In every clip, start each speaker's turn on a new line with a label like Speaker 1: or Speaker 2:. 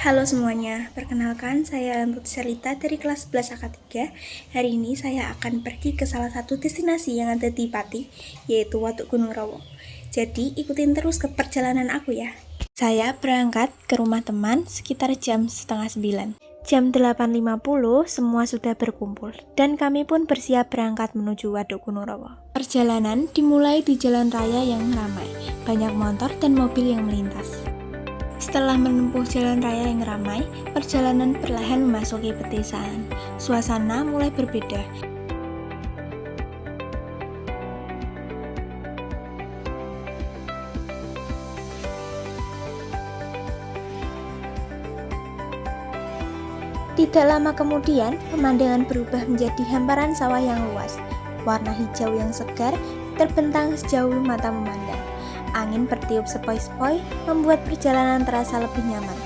Speaker 1: Halo semuanya, perkenalkan saya Lentut Sherlita dari kelas 11 AK3. Hari ini saya akan pergi ke salah satu destinasi yang ada di Pati, yaitu Waduk Gunung Rawo. Jadi ikutin terus ke perjalanan aku ya. Saya berangkat ke rumah teman sekitar jam setengah 9. Jam 8.50 semua sudah berkumpul dan kami pun bersiap berangkat menuju Waduk Gunung Rawo. Perjalanan dimulai di jalan raya yang ramai, banyak motor dan mobil yang melintas. Setelah menempuh jalan raya yang ramai, perjalanan perlahan memasuki pedesaan. Suasana mulai berbeda. Tidak lama kemudian, pemandangan berubah menjadi hamparan sawah yang luas. Warna hijau yang segar terbentang sejauh mata memandang. Angin bertiup sepoi-sepoi, membuat perjalanan terasa lebih nyaman.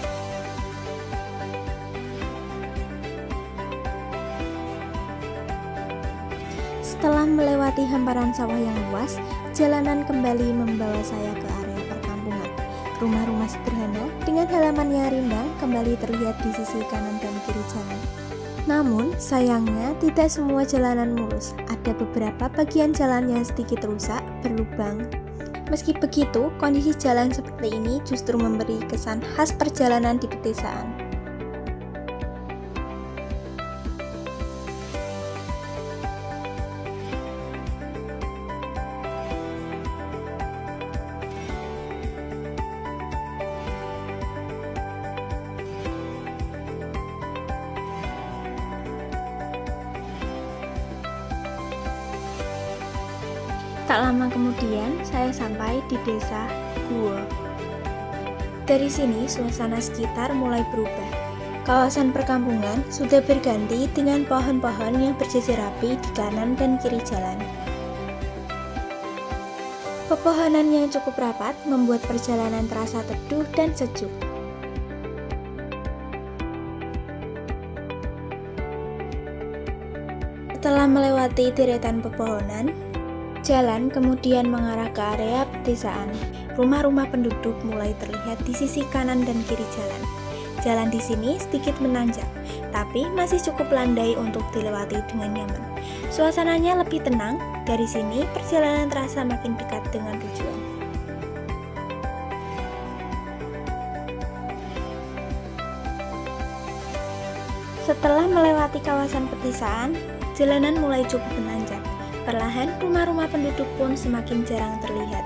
Speaker 1: Setelah melewati hamparan sawah yang luas, jalanan kembali membawa saya ke area perkampungan. Rumah-rumah sederhana dengan halaman yang rindang kembali terlihat di sisi kanan dan kiri jalan. Namun, sayangnya tidak semua jalanan mulus. Ada beberapa bagian jalan yang sedikit rusak, berlubang. Meski begitu, kondisi jalan seperti ini justru memberi kesan khas perjalanan di pedesaan. Tak lama kemudian, saya sampai di desa Guo. Dari sini, suasana sekitar mulai berubah. Kawasan perkampungan sudah berganti dengan pohon-pohon yang berjejer rapi di kanan dan kiri jalan. Pepohonan yang cukup rapat membuat perjalanan terasa teduh dan sejuk. Setelah melewati deretan pepohonan, jalan kemudian mengarah ke area pedesaan. Rumah-rumah penduduk mulai terlihat di sisi kanan dan kiri jalan. Jalan di sini sedikit menanjak, tapi masih cukup landai untuk dilewati dengan nyaman. Suasananya lebih tenang. Dari sini, perjalanan terasa makin dekat dengan tujuan. Setelah melewati kawasan pedesaan, jalanan mulai cukup menanjak. Perlahan, rumah-rumah penduduk pun semakin jarang terlihat.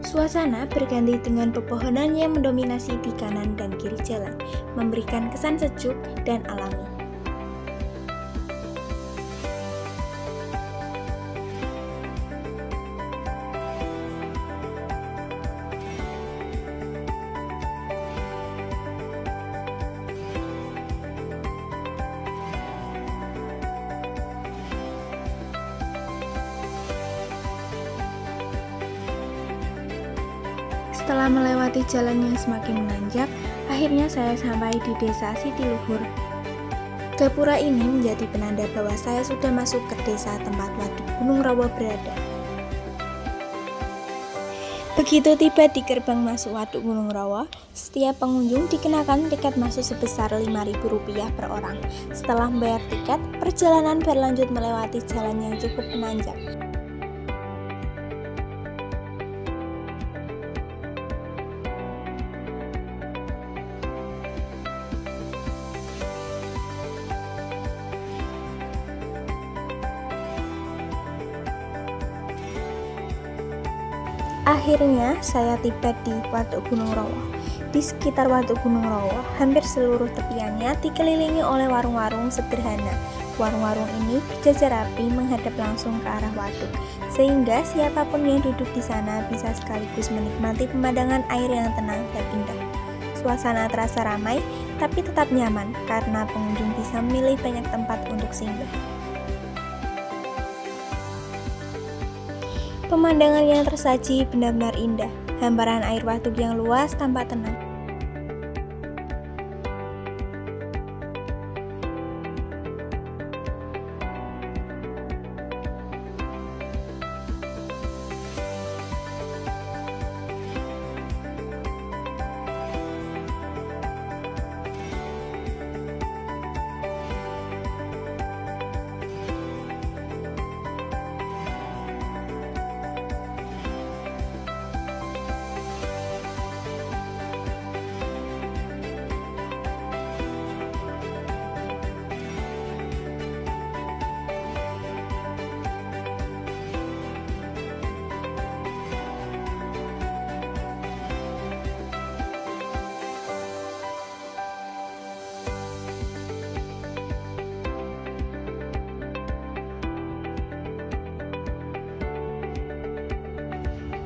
Speaker 1: Suasana berganti dengan pepohonan yang mendominasi di kanan dan kiri jalan, memberikan kesan sejuk dan alami. Setelah melewati jalan yang semakin menanjak, akhirnya saya sampai di desa Sitiluhur. Gapura ini menjadi penanda bahwa saya sudah masuk ke desa tempat Waduk Gunung Rawo berada. Begitu tiba di gerbang masuk Waduk Gunung Rawo, setiap pengunjung dikenakan tiket masuk sebesar Rp5.000 per orang. Setelah membayar tiket, perjalanan berlanjut melewati jalan yang cukup menanjak. Akhirnya saya tiba di Waduk Gunung Rawo. Di sekitar Waduk Gunung Rawo, hampir seluruh tepiannya dikelilingi oleh warung-warung sederhana. Warung-warung ini berjajar rapi menghadap langsung ke arah waduk, sehingga siapapun yang duduk di sana bisa sekaligus menikmati pemandangan air yang tenang dan indah. Suasana terasa ramai, tapi tetap nyaman karena pengunjung bisa memilih banyak tempat untuk singgah. Pemandangan yang tersaji benar-benar indah. Hamparan air waduk yang luas tampak tenang.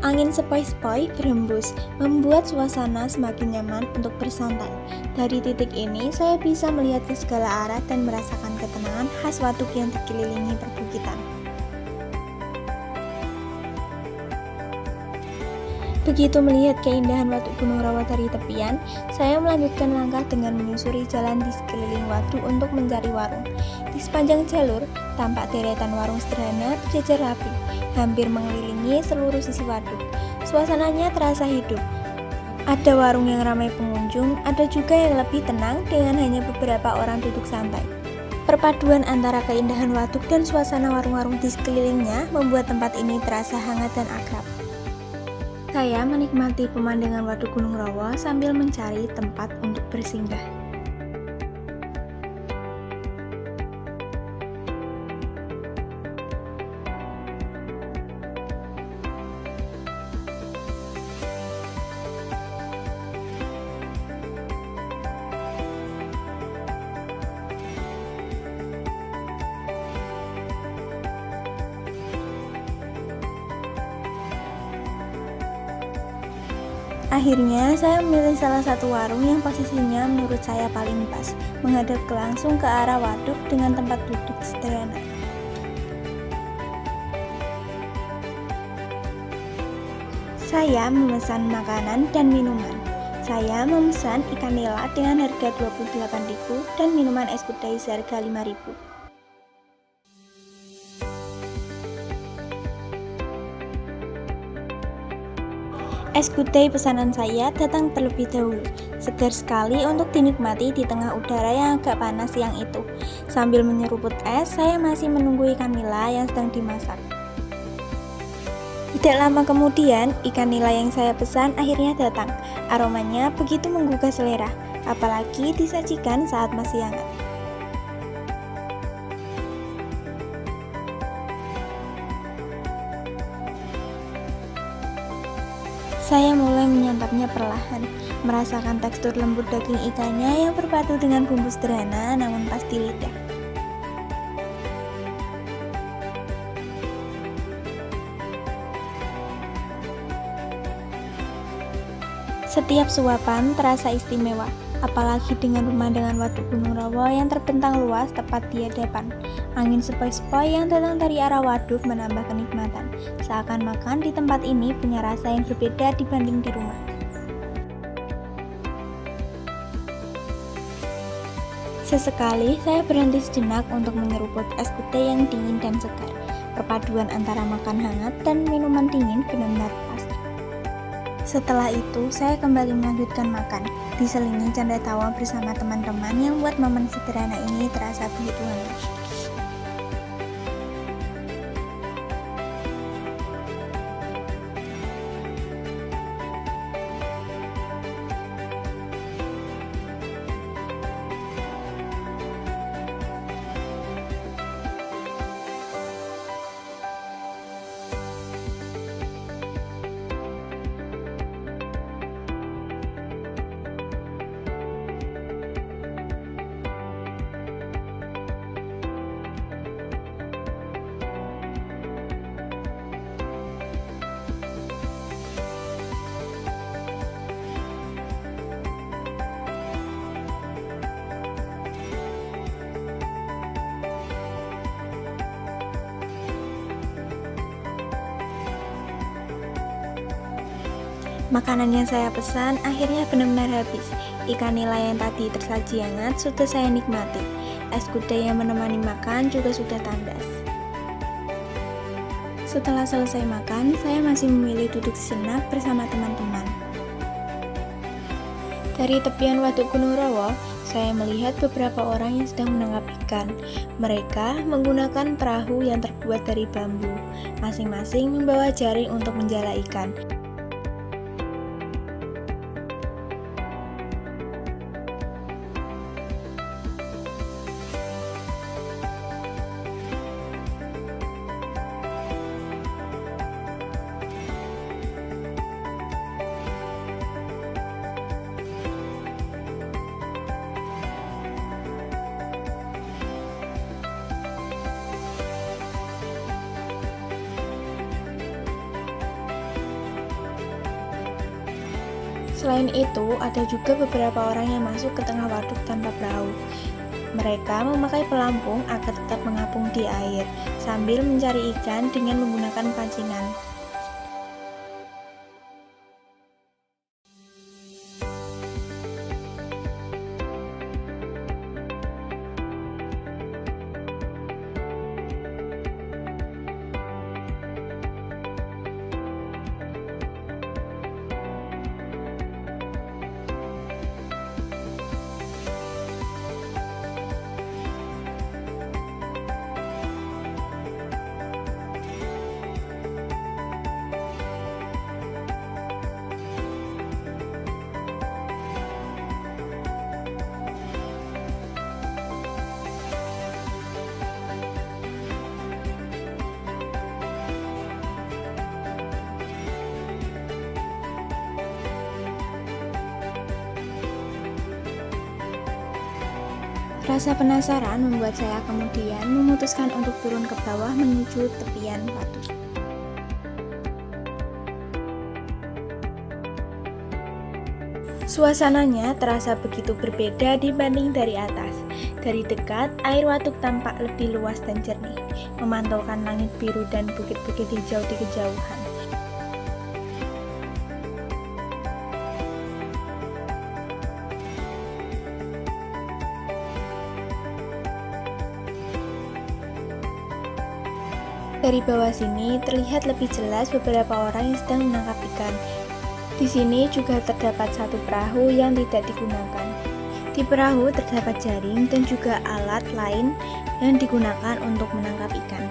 Speaker 1: Angin sepoi-sepoi berhembus, membuat suasana semakin nyaman untuk bersantai. Dari titik ini, saya bisa melihat ke segala arah dan merasakan ketenangan khas waduk yang dikelilingi perbukitan. Begitu melihat keindahan waduk Gunung Rawa dari tepian, saya melanjutkan langkah dengan menyusuri jalan di sekeliling waduk untuk mencari warung. Di sepanjang jalur, tampak deretan warung sederhana berjejer rapi, hampir mengelilingi seluruh sisi waduk. Suasananya terasa hidup. Ada warung yang ramai pengunjung, ada juga yang lebih tenang dengan hanya beberapa orang duduk santai. Perpaduan antara keindahan waduk dan suasana warung-warung di sekelilingnya membuat tempat ini terasa hangat dan akrab. Saya menikmati pemandangan waduk Gunung Rawa sambil mencari tempat untuk bersinggah. Akhirnya, saya memilih salah satu warung yang posisinya menurut saya paling pas, menghadap langsung ke arah waduk dengan tempat duduk sederhana. Saya memesan makanan dan minuman. Saya memesan ikan nila dengan harga 28.000 dan minuman es gudai seharga 5.000. Es gudai pesanan saya datang terlebih dahulu, segar sekali untuk dinikmati di tengah udara yang agak panas siang itu. Sambil menyeruput es, saya masih menunggu ikan nila yang sedang dimasak. Tidak lama kemudian, ikan nila yang saya pesan akhirnya datang. Aromanya begitu menggugah selera, apalagi disajikan saat masih hangat. Saya mulai menyantapnya perlahan, merasakan tekstur lembut daging ikannya yang berpadu dengan bumbu sederhana namun pas di lidah. Setiap suapan terasa istimewa, apalagi dengan pemandangan waduk Gunung Rawa yang terbentang luas tepat di hadapan. Angin sepoi-sepoi yang datang dari arah waduk menambah kenikmatan. Seakan makan di tempat ini punya rasa yang berbeda dibanding di rumah. Sesekali saya berhenti sejenak untuk menyeruput es gudai yang dingin dan segar. Perpaduan antara makan hangat dan minuman dingin benar-benar pas. Setelah itu, saya kembali melanjutkan makan, diselingi canda tawa bersama teman-teman yang buat momen sederhana ini terasa begitu hangat. Makanan yang saya pesan akhirnya benar-benar habis. Ikan nila yang tadi tersaji hangat sudah saya nikmati. Es gudai yang menemani makan juga sudah tandas. Setelah selesai makan, saya masih memilih duduk sejenak bersama teman-teman. Dari tepian waduk Gunung Rawa, saya melihat beberapa orang yang sedang menangkap ikan. Mereka menggunakan perahu yang terbuat dari bambu. Masing-masing membawa jaring untuk menjala ikan. Selain itu, ada juga beberapa orang yang masuk ke tengah waduk tanpa perahu. Mereka memakai pelampung agar tetap mengapung di air, sambil mencari ikan dengan menggunakan pancingan. Rasa penasaran membuat saya kemudian memutuskan untuk turun ke bawah menuju tepian waduk. Suasananya terasa begitu berbeda dibanding dari atas. Dari dekat, air waduk tampak lebih luas dan jernih, memantulkan langit biru dan bukit-bukit hijau di kejauhan. Dari bawah sini terlihat lebih jelas beberapa orang yang sedang menangkap ikan. Di sini juga terdapat satu perahu yang tidak digunakan. Di perahu terdapat jaring dan juga alat lain yang digunakan untuk menangkap ikan.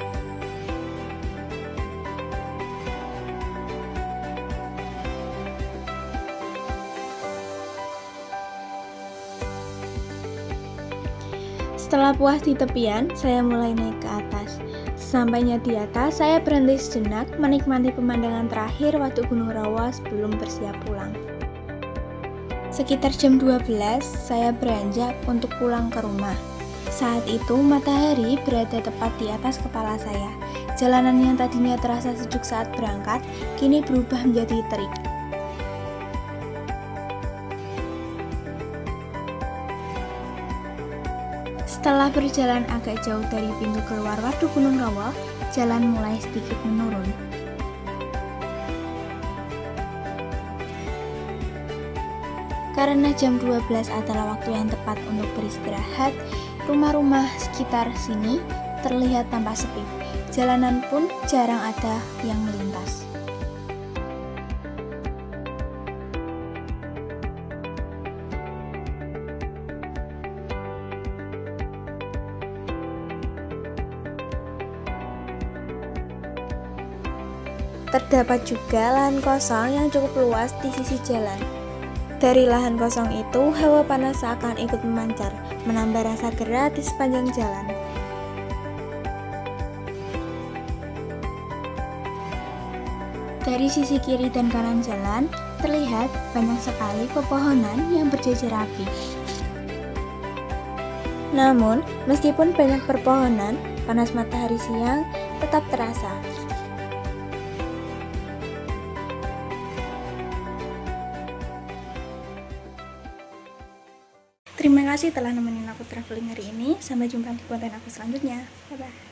Speaker 1: Setelah puas di tepian, saya mulai naik ke atas. Sampainya di atas, saya berhenti sejenak menikmati pemandangan terakhir Waduk Gunung Rawa sebelum bersiap pulang. Sekitar jam 12, saya beranjak untuk pulang ke rumah. Saat itu, matahari berada tepat di atas kepala saya. Jalanan yang tadinya terasa sejuk saat berangkat, kini berubah menjadi terik. Setelah berjalan agak jauh dari pintu keluar Waduk Gunung Rawa, jalan mulai sedikit menurun. Karena jam 12 adalah waktu yang tepat untuk beristirahat, rumah-rumah sekitar sini terlihat tampak sepi. Jalanan pun jarang ada yang melintas. Terdapat juga lahan kosong yang cukup luas di sisi jalan. Dari lahan kosong itu, hawa panas seakan ikut memancar, menambah rasa gerah di sepanjang jalan. Dari sisi kiri dan kanan jalan, terlihat banyak sekali pepohonan yang berjejer rapi. Namun, meskipun banyak perpohonan, panas matahari siang tetap terasa. Terima kasih telah nemenin aku traveling hari ini. Sampai jumpa di konten aku selanjutnya. Bye-bye.